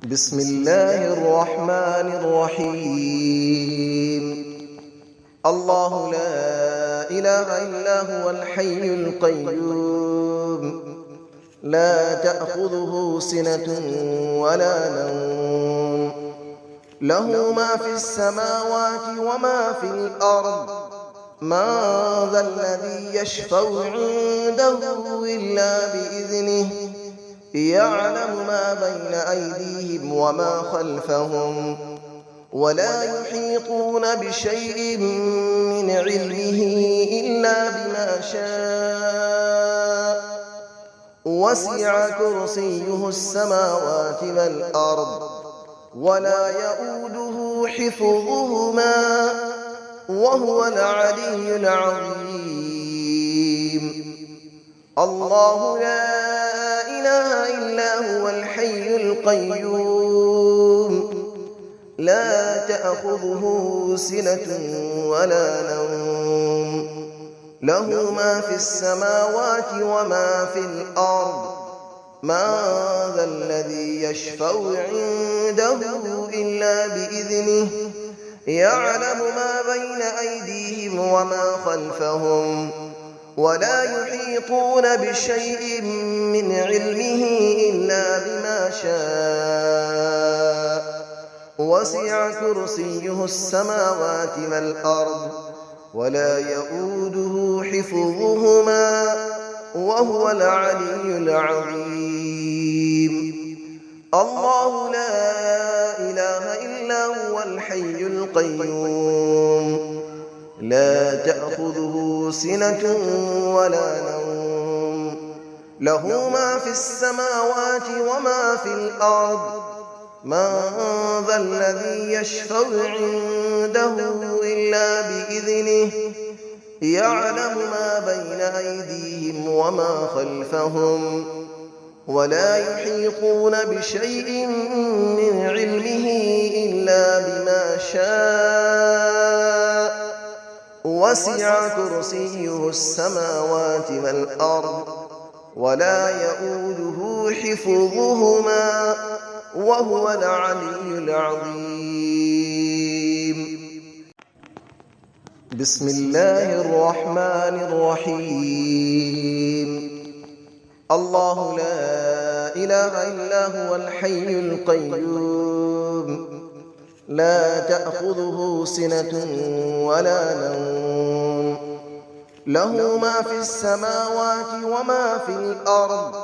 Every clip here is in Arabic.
بسم الله الرحمن الرحيم. الله لا إله إلا هو الحي القيوم، لا تأخذه سنة ولا نوم، له ما في السماوات وما في الأرض. من ذا الذي يشفع عنده إلا بإذنه، يعلم ما بين أيديهم وما خلفهم، ولا يحيطون بشيء من علمه إلا بما شاء. وسع كرسيه السماوات والأرض، ولا يؤوده حفظهما، وهو العلي العظيم. الله لا إله إلا هو الحي القيوم، لا تأخذه سنة ولا نوم، له ما في السماوات وما في الأرض. من ذا الذي يشفع عنده إلا بإذنه، يعلم ما بين أيديهم وما خلفهم، ولا يحيطون بشيء من علمه إلا بما شاء. وسع كرسيه السماوات والأرض، ولا يؤوده حفظهما، وهو العلي العظيم. الله لا إله إلا هو الحي القيوم، لا تأخذه سنة ولا نوم، له ما في السماوات وما في الأرض. من ذا الذي يشفع عنده إلا بإذنه، يعلم ما بين أيديهم وما خلفهم، ولا يحيطون بشيء من علمه إلا بما شاء. وسع كرسيه السماوات والأرض، ولا يؤوده حفظهما، وهو العلي العظيم. بسم الله الرحمن الرحيم. الله لا إله إلا هو الحي القيوم، لا تأخذه سنة ولا نوم، له ما في السماوات وما في الأرض.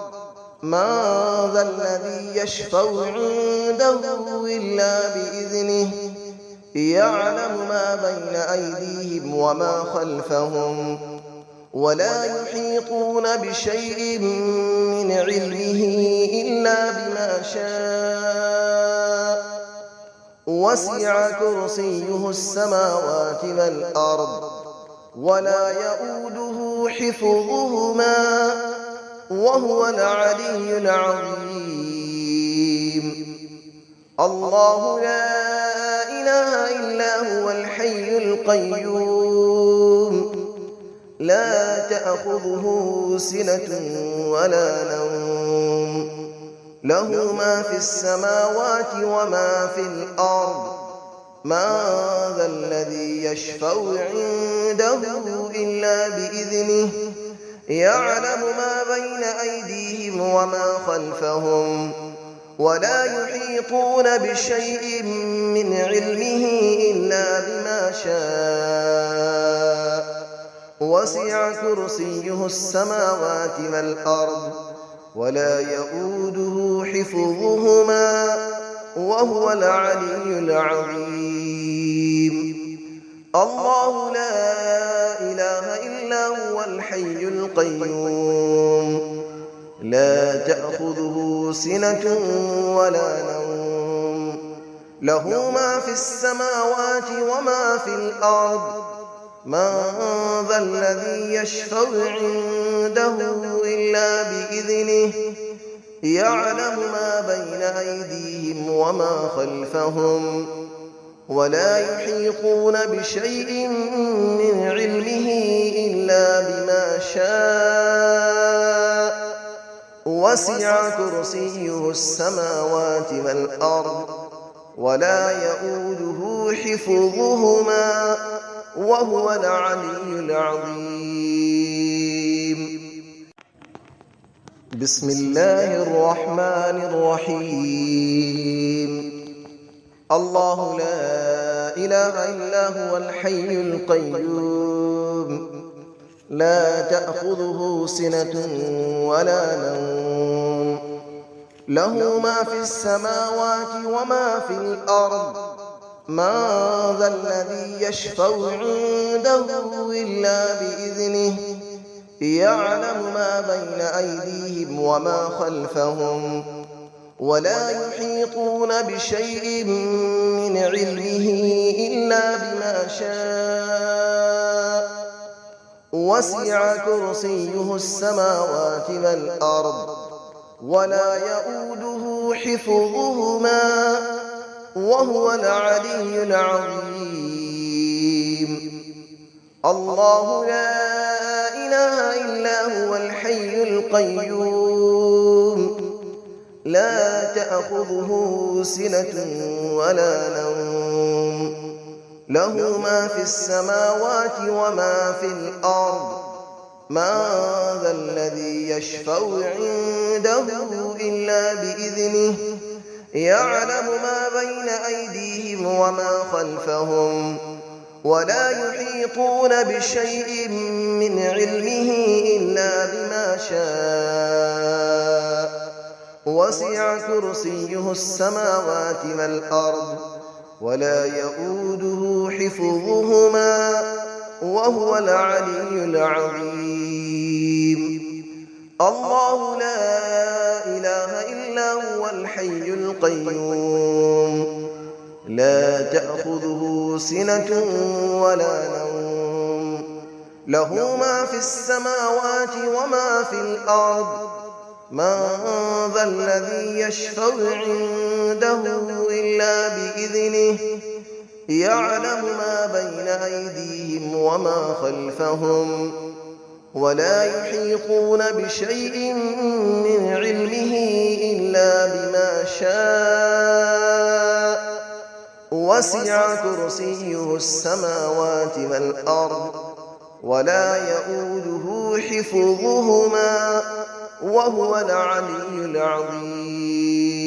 من ذا الذي يشفع عنده إلا بإذنه، يعلم ما بين أيديهم وما خلفهم، ولا يحيطون بشيء من علمه إلا بما شاء. وسع كرسيه السماوات والأرض، ولا يؤوده حفظهما، وهو العلي العظيم. الله لا إله إلا هو الحي القيوم، لا تأخذه سنة ولا نوم، له ما في السماوات وما في الأرض. من ذا الذي يشفع عنده إلا بإذنه، يعلم ما بين أيديهم وما خلفهم، ولا يحيطون بشيء من علمه إلا بما شاء. وسع كرسيه السماوات والأرض، ولا يؤوده حفظهما، وهو العلي العظيم. الله لا إله إلا هو الحي القيوم، لا تأخذه سنة ولا نوم، له ما في السماوات وما في الأرض. من ذا الذي يشفع عنده إلا بإذنه، يعلم ما بين أيديهم وما خلفهم، ولا يحيطون بشيء من علمه إلا بما شاء. وسع كرسيه السماوات والأرض ولا يؤوده حفظهما وهو العلي العظيم. بسم الله الرحمن الرحيم. الله لا إله إلا هو الحي القيوم لا تأخذه سنة ولا نوم له ما في السماوات وما في الأرض من ذا الذي يشفع عنده إلا بإذنه يعلم ما بين أيديهم وما خلفهم ولا يحيطون بشيء من علمه إلا بما شاء وسع كرسيه السماوات والأرض ولا يؤوده حفظهما وهو العلي العظيم. الله لا إله إلا هو الحي القيوم لا تأخذه سنة ولا نوم له ما في السماوات وما في الأرض من ذا الذي يشفع عنده إلا بإذنه يعلم ما بين أيديهم وما خلفهم ولا يحيطون بشيء من علمه إلا بما شاء وسع كرسيه السماوات والأرض ولا يؤوده حفظهما وهو العلي العظيم. الله لا إله إلا هو الحي القيوم لا تأخذه سنة ولا نوم له ما في السماوات وما في الأرض من ذا الذي يشفع عنده إلا بإذنه يعلم ما بين أيديهم وما خلفهم ولا يحيطون بشيء من علمه إلا بما شاء وسع كرسيه السماوات والأرض ولا يؤوده حفظهما وهو العلي العظيم.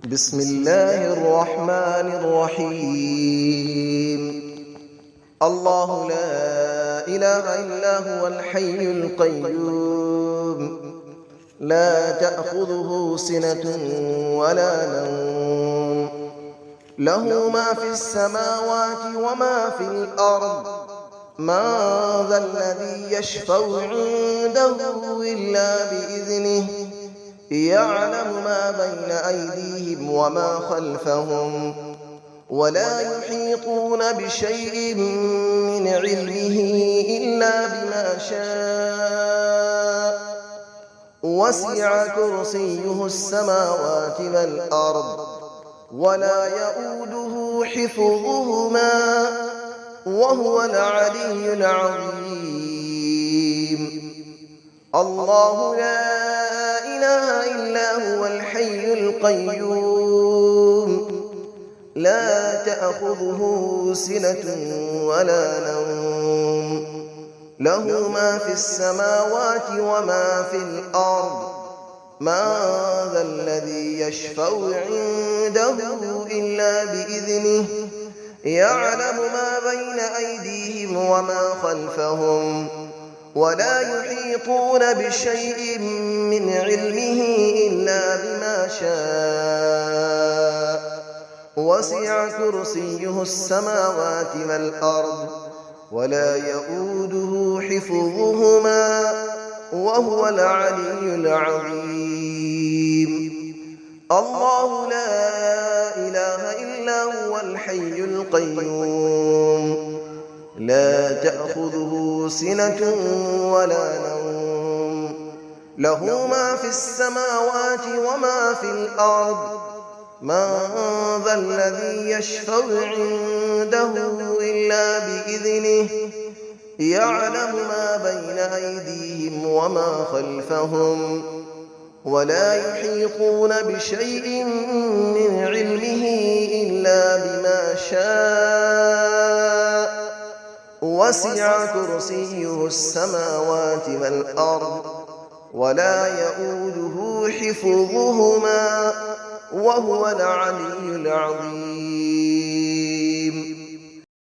بسم الله الرحمن الرحيم. الله لا إله إلا هو الحي القيوم لا تأخذه سنة ولا نوم له ما في السماوات وما في الأرض من ذا الذي يشفع عنده إلا بإذنه يعلم ما بين أيديهم وما خلفهم ولا يحيطون بشيء من علمه إلا بما شاء وسع كرسيه السماوات والأرض ولا يؤوده حفظهما وهو العلي العظيم. الله لا إله إلا هو الحي القيوم لا تأخذه سنة ولا نوم له ما في السماوات وما في الأرض من ذا الذي يشفع عنده إلا بإذنه يعلم ما بين أيديهم وما خلفهم ولا يحيطون بشيء من علمه إلا بما شاء وسع كرسيه السماوات والأرض ولا يؤوده حفظهما وهو العلي العظيم. الله لا إله إلا هو الحي القيوم لا تأخذه سنة ولا نوم له ما في السماوات وما في الأرض من ذا الذي يشفع عنده إلا بإذنه يعلم ما بين أيديهم وما خلفهم ولا يحيطون بشيء من علمه إلا بما شاء وسع كرسيه السماوات والأرض ولا يئوده حفظهما وهو العلي العظيم